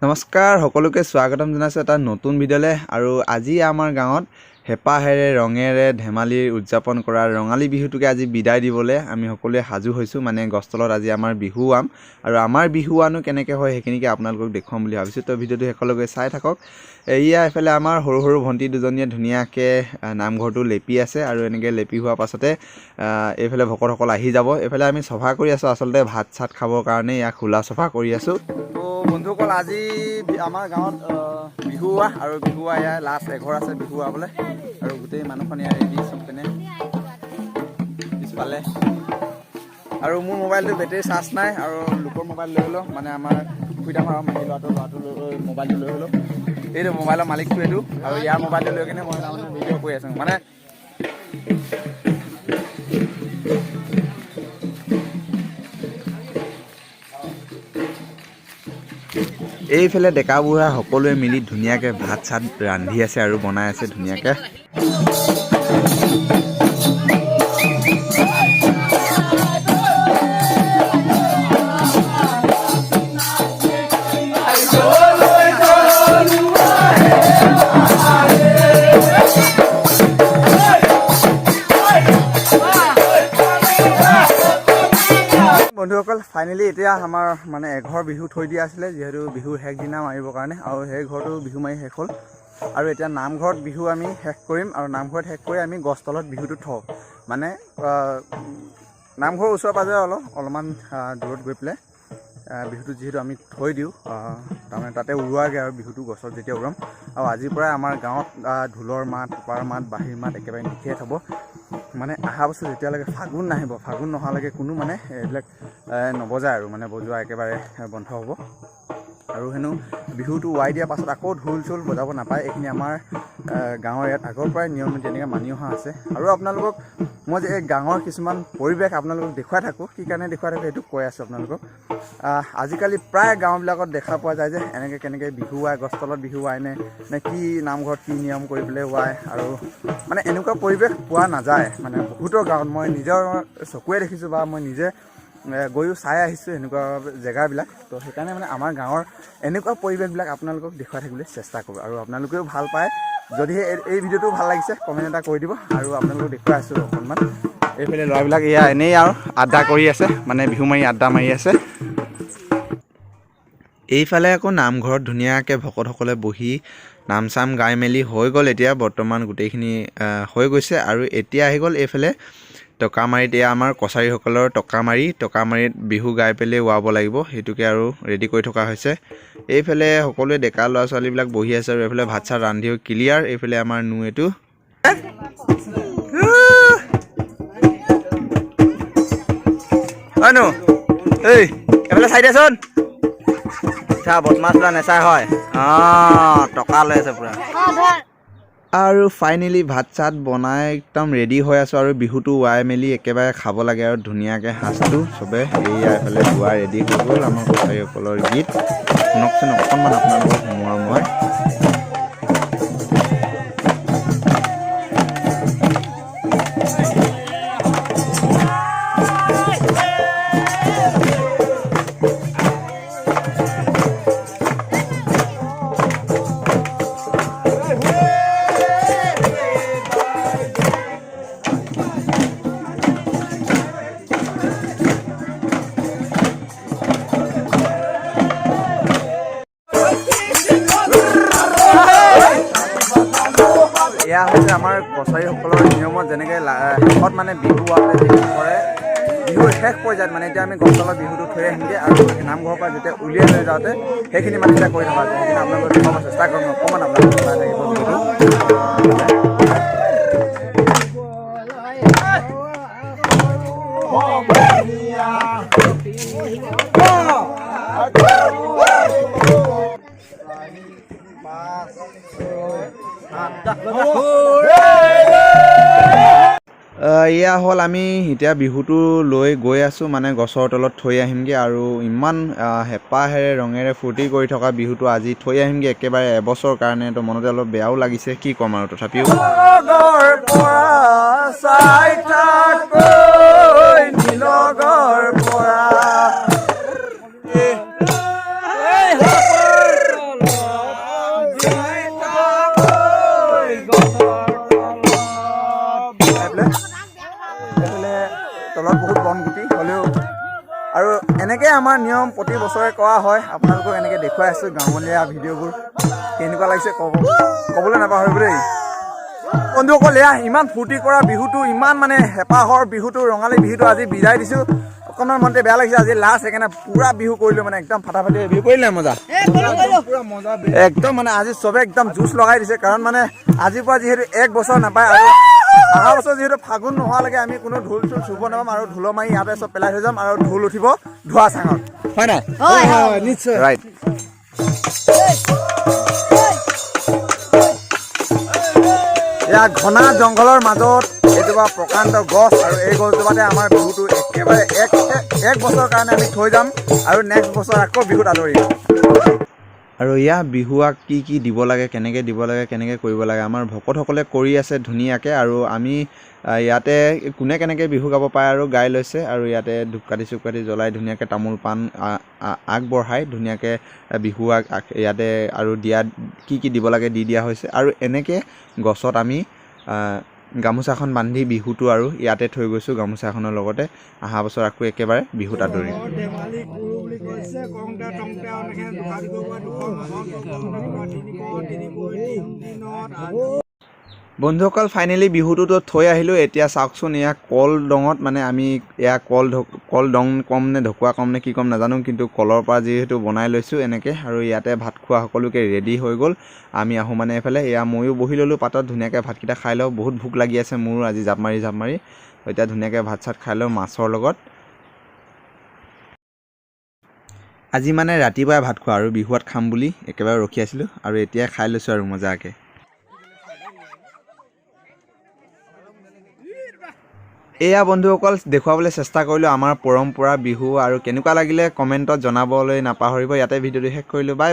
নমস্কাৰ সকলোকে স্বাগতম জনাইছো এটা নতুন ভিডিঅ'লে আৰু আজি আমাৰ গাঁৱত হেপাহেৰে ৰঙেৰে ধেমালি উদযাপন কৰা ৰঙালী বিহুটোকে আজি বিদায় দিবলৈ আমি সকলোৱে সাজু হৈছো মানে গছতলত আজি আমাৰ বিহুৱাম আৰু আমাৰ বিহুৱানো কেনেকৈ হয় সেইখিনিকে আপোনালোকক দেখুৱাম বুলি ভাবিছো তো ভিডিঅ'টো সকলোকে চাই থাকক এয়া এফালে আমাৰ সৰু সৰু ভণ্টি দুজনীয়ে ধুনীয়াকৈ নামঘৰটো লেপি আছে আৰু এনেকৈ লেপি হোৱাৰ পাছতে এইফালে ভকতসকল আহি যাব এইফালে আমি চফা কৰি আছো আচলতে ভাত চাত খাবৰ কাৰণে ইয়াক খোলা চফা কৰি আছো বন্ধুসকল আজি আমাৰ গাঁৱত বিহুৱা আৰু বিহুৱা ইয়াৰ লাষ্ট এঘৰ আছে বিহুৱাবলৈ আৰু গোটেই মানুহখিনি ৰেডি চব পিনে পিছফালে আৰু মোৰ মোবাইলটো বেটেৰী চাৰ্জ নাই আৰু লোকৰ মোবাইল লৈ হ'লেও মানে আমাৰ সুবিধা হয় মাহী ল'ৰাটো লৈ মোবাইলটো লৈ হ'লেও এইটো মোবাইলৰ মালিকটো এইটো আৰু ইয়াৰ মোবাইলটো লৈ কিনে মই তাৰমানে ভিডিঅ' কৰি আছোঁ মানে এইফালে ডেকা বুঢ়া সকলোৱে মিলি ধুনীয়াকৈ ভাত চাত ৰান্ধি আছে আৰু বনাই আছে ধুনীয়াকৈ বন্ধুসকল ফাইনেলি এতিয়া আমাৰ মানে এঘৰ বিহু থৈ দিয়া আছিলে যিহেতু বিহুৰ শেষ দিনা মাৰিবৰ কাৰণে আৰু সেই ঘৰটো বিহু মাৰি শেষ হ'ল আৰু এতিয়া নামঘৰত বিহু আমি শেষ কৰিম আৰু নামঘৰত শেষ কৰি আমি গছতলত বিহুটো থওঁ মানে নামঘৰৰ ওচৰে পাজৰে অলপমান দূৰত গৈ পেলাই বিহুটো যিহেতু আমি থৈ দিওঁ তাৰমানে তাতে উৰুৱাগে আৰু বিহুটো গছত যেতিয়া উৰুৱাম আৰু আজিৰ পৰাই আমাৰ গাঁৱত ঢোলৰ মাত পেঁপাৰ মাত বাঁহীৰ মাত একেবাৰে নিশিয়াই থ'ব মানে অহা বছৰ যেতিয়ালৈকে ফাগুন নাহিব ফাগুন নহালৈকে কোনো মানে এইবিলাক নবজায় আৰু মানে বজোৱা একেবাৰে বন্ধ হ'ব আৰু হেনো বিহুটো উৰাই দিয়াৰ পাছত আকৌ ঢোল চোল বজাব নাপায় এইখিনি আমাৰ গাঁৱৰ ইয়াত আগৰ পৰাই নিয়ম তেনেকৈ মানি অহা আছে আৰু আপোনালোকক মই যে এই গাঁৱৰ কিছুমান পৰিৱেশ আপোনালোকক দেখুৱাই থাকোঁ কি কাৰণে দেখুৱাই থাকোঁ সেইটো কৈ আছোঁ আপোনালোকক আজিকালি প্ৰায় গাঁওবিলাকত দেখা পোৱা যায় যে এনেকৈ কেনেকৈ বিহু ৱায় গছতলত বিহু ৱায় নে কি নামঘৰত কি নিয়ম কৰি পেলাই ৱায় আৰু মানে এনেকুৱা পৰিৱেশ পোৱা নাযায় মানে বহুতৰ গাঁৱত মই নিজৰ চকুৱে দেখিছোঁ বা মই নিজে গৈও চাই আহিছোঁ এনেকুৱা জেগাবিলাক তো সেইকাৰণে মানে আমাৰ গাঁৱৰ এনেকুৱা পৰিৱেশবিলাক আপোনালোকক দেখুৱাই থাকিবলৈ চেষ্টা কৰোঁ আৰু আপোনালোকেও ভাল পায় যদিহে এই ভিডিঅ'টো ভাল লাগিছে কমেণ্ট এটা কৰি দিব আৰু আপোনালোকক দেখুৱাই আছোঁ অকণমান এইফালে ল'ৰাবিলাক এয়া এনেই আৰু আড্ডা কৰি আছে মানে বিহু মাৰি আড্ডা মাৰি আছে এইফালে আকৌ নামঘৰত ধুনীয়াকৈ ভকতসকলে বহি নাম চাম গাই মেলি হৈ গ'ল এতিয়া বৰ্তমান গোটেইখিনি হৈ গৈছে আৰু এতিয়া আহি গ'ল এইফালে টকামাৰিত এয়া আমাৰ কছাৰীসকলৰ টকামাৰিত বিহু গাই পেলাই উৱাব লাগিব সেইটোকে আৰু ৰেডি কৰি থকা হৈছে এইফালে সকলোৱে ডেকা ল'ৰা ছোৱালীবিলাক বহি আছে আৰু এইফালে ভাত চাত ৰান্ধিও ক্লিয়াৰ এইফালে আমাৰ এইটো হয় এই এইফালে চাই দিয়াচোন বদমাছ নেচাই হয় টকা লৈ আছে পুৰা আৰু ফাইনেলি ভাত চাত বনাই একদম ৰেডি হৈ আছোঁ আৰু বিহুটো উৱাই মেলি একেবাৰে খাব লাগে আৰু ধুনীয়াকৈ সাজটো চবে এয়া এইফালে গোৱা ৰেডি হৈ গ'ল আমাৰ কছাৰীসকলৰ গীত শুনকচোন অকণমান আপোনালোকক সোমোৱাওঁ মই এয়া হৈছে আমাৰ কছাৰীসকলৰ নিয়মত যেনেকৈ শেষত মানে বিহু কৰে বিহুৰ শেষ পৰ্যায়ত মানে এতিয়া আমি গছতলত বিহুটো থৈ আহিমগৈ আৰু নামঘৰৰ পৰা যেতিয়া উলিয়াই লৈ যাওঁতে সেইখিনি মানে এতিয়া কৰি থকা যায় সেইখিনি আপোনালোকে দেখাব চেষ্টা কৰিম অকণমান আপোনালোকে চাই থাকিব এয়া হ'ল আমি এতিয়া বিহুটো লৈ গৈ আছোঁ মানে গছৰ তলত থৈ আহিমগৈ আৰু ইমান হেঁপাহেৰে ৰঙেৰে ফূৰ্তি কৰি থকা বিহুটো আজি থৈ আহিমগৈ একেবাৰে এবছৰ কাৰণে তো মনতে অলপ বেয়াও লাগিছে কি ক'ম আৰু তথাপিও নিয়ম প্ৰতি বছৰে কৰা হয় আপোনালোকক এনেকৈ দেখুৱাই আছোঁ গাঁৱলীয়া ভিডিঅ'বোৰ কেনেকুৱা লাগিছে ক'বলৈ নাপাহৰিব দেই বন্ধুসকল এয়া ইমান ফূৰ্তি কৰা বিহুটো ইমান মানে হেঁপাহৰ বিহুটো ৰঙালী বিহুটো আজি বিদায় দিছোঁ অকণমান মনতে বেয়া লাগিছে আজি লাষ্ট সেইকাৰণে পুৰা বিহু কৰিলোঁ মানে একদম ফাটাফাটি বিহু কৰিলে মজা পুৰা মজা একদম মানে আজি চবে একদম জুচ লগাই দিছে কাৰণ মানে আজিৰ পৰা যিহেতু 1 বছৰ নাপায় আৰু অহা বছৰ যিহেতু ফাগুন নোহোৱালৈকে আমি কোনো ঢোল চোল চুব নাপাম আৰু ঢোল মাৰি ইয়াতে চব পেলাই থৈ যাম আৰু ঢোল উঠিব ধোৱা চাঙত হয় নাই নিশ্চয় ৰাইট এয়া ঘনা জংঘলৰ মাজত এইজোপা প্ৰকাণ্ড গছ আৰু এই গছজোপাতে আমাৰ বিহুটো একেবাৰে এক বছৰৰ কাৰণে আমি থৈ যাম আৰু নেক্সট বছৰ আকৌ বিহুত আদৰিম আৰু ইয়াত বিহুৱাক কি দিব লাগে কেনেকৈ দিব লাগে কেনেকৈ কৰিব লাগে আমাৰ ভকতসকলে কৰি আছে ধুনীয়াকৈ আৰু আমি ইয়াতে কোনে কেনেকৈ বিহু গাব পাৰে আৰু গাই লৈছে আৰু ইয়াতে ধূপকাঠি চুপকাঠি জ্বলাই ধুনীয়াকৈ তামোল পাণ আগবঢ়াই ধুনীয়াকৈ বিহুৱাক ইয়াতে আৰু দিয়া কি দিব লাগে দি দিয়া হৈছে আৰু এনেকৈ গছত আমি গামোচাখন বান্ধি বিহুটো আৰু ইয়াতে থৈ গৈছোঁ গামোচাখনৰ লগতে অহা বছৰ আকৌ একেবাৰে বিহুত আদৰিম বন্ধুসকল ফাইনেলি বিহুটোতো থৈ আহিলোঁ এতিয়া চাওকচোন এয়া কল ডঙত মানে আমি এয়া কল ডং কম নে ঢকুৱা কম নে কি কম নাজানো কিন্তু কলৰ পৰা যিহেতু বনাই লৈছোঁ এনেকৈ আৰু ইয়াতে ভাত খোৱা সকলোকে ৰেডি হৈ গ'ল আমি আহোঁ মানে এইফালে এয়া ময়ো বহি ল'লোঁ পাতত ধুনীয়াকৈ ভাতকেইটা খাই লওঁ বহুত ভোক লাগি আছে মোৰো আজি জাপ মাৰি এতিয়া ধুনীয়াকৈ ভাত চাত খাই লওঁ মাছৰ লগত আজি মানে ৰাতিপুৱাই ভাত খোৱা আৰু বিহুৱাত খাম বুলি একেবাৰে ৰখি আছিলোঁ আৰু এতিয়া খাই লৈছোঁ আৰু মজাকৈ এয়া বন্ধুসকল দেখুৱাবলৈ চেষ্টা কৰিলোঁ আমাৰ পৰম্পৰা বিহু আৰু কেনেকুৱা লাগিলে কমেণ্টত জনাবলৈ নাপাহৰিব ইয়াতে ভিডিঅ'টো শেষ কৰিলোঁ বাই